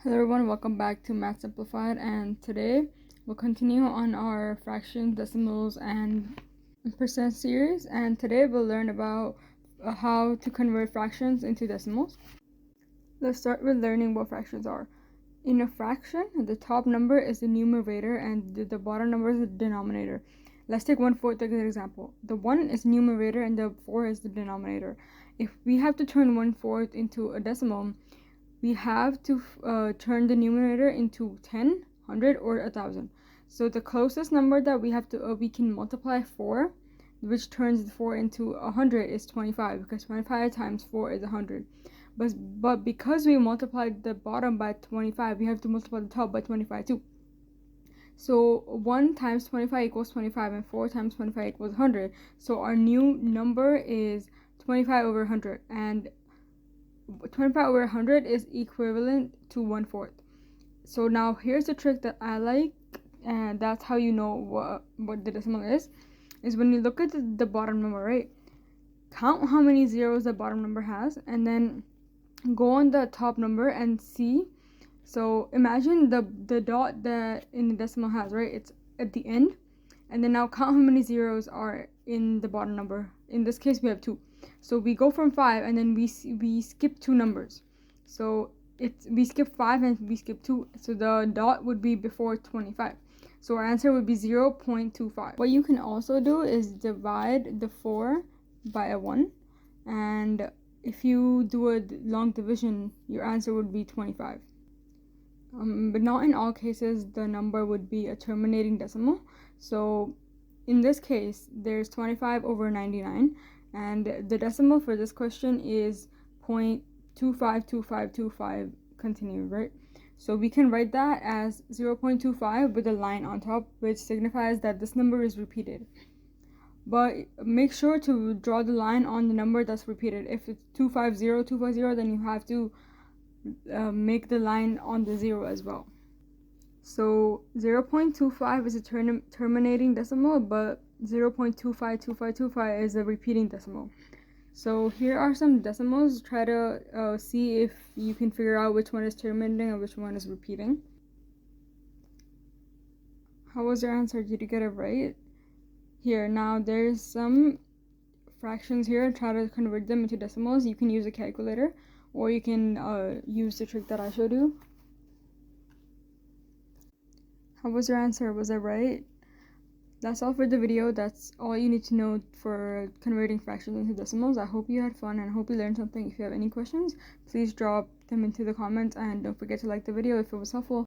Hello everyone, welcome back to MathSimplified, and today we'll continue on our fractions, decimals, and percent series. And today we'll learn about how to convert fractions into decimals. Let's start with learning what fractions are. In a fraction, the top number is the numerator and the bottom number is the denominator. Let's take 1/4 as an example. The 1 is numerator and the 4 is the denominator. If we have to turn 1/4 into a decimal, we have to turn the numerator into 10, 100, or 1,000. So the closest number that we can multiply 4, which turns the 4 into 100, is 25, because 25 times 4 is 100. But because we multiplied the bottom by 25, we have to multiply the top by 25 too. So 1 times 25 equals 25, and 4 times 25 equals 100. So our new number is 25 over 100, and 25 over 100 is equivalent to 1/4. So now here's the trick that I like, and that's how you know what the decimal is when you look at the bottom number, right? Count how many zeros the bottom number has, and then go on the top number and see. So imagine the dot that in the decimal has, right? It's at the end, and then now count how many zeros are in the bottom number. In this case, we have 2. So we go from 5, and then we skip 2 numbers. So we skip 5 and we skip 2. So the dot would be before 25. So our answer would be 0.25. What you can also do is divide the 4 by a 1. And if you do a long division, your answer would be 25. But not in all cases the number would be a terminating decimal. So in this case, there's 25 over 99, and the decimal for this question is 0.252525 continued, right? So we can write that as 0.25 with a line on top, which signifies that this number is repeated. But make sure to draw the line on the number that's repeated. If it's 250, then you have to make the line on the 0 as well. So 0.25 is a terminating decimal, but 0.252525 is a repeating decimal. So here are some decimals. Try to see if you can figure out which one is terminating and which one is repeating. How was your answer? Did you get it right? Here, now there's some fractions here. Try to convert them into decimals. You can use a calculator, or you can use the trick that I showed you. How was your answer? Was it right? That's all for the video. That's all you need to know for converting fractions into decimals. I hope you had fun and I hope you learned something. If you have any questions, please drop them into the comments, and don't forget to like the video if it was helpful.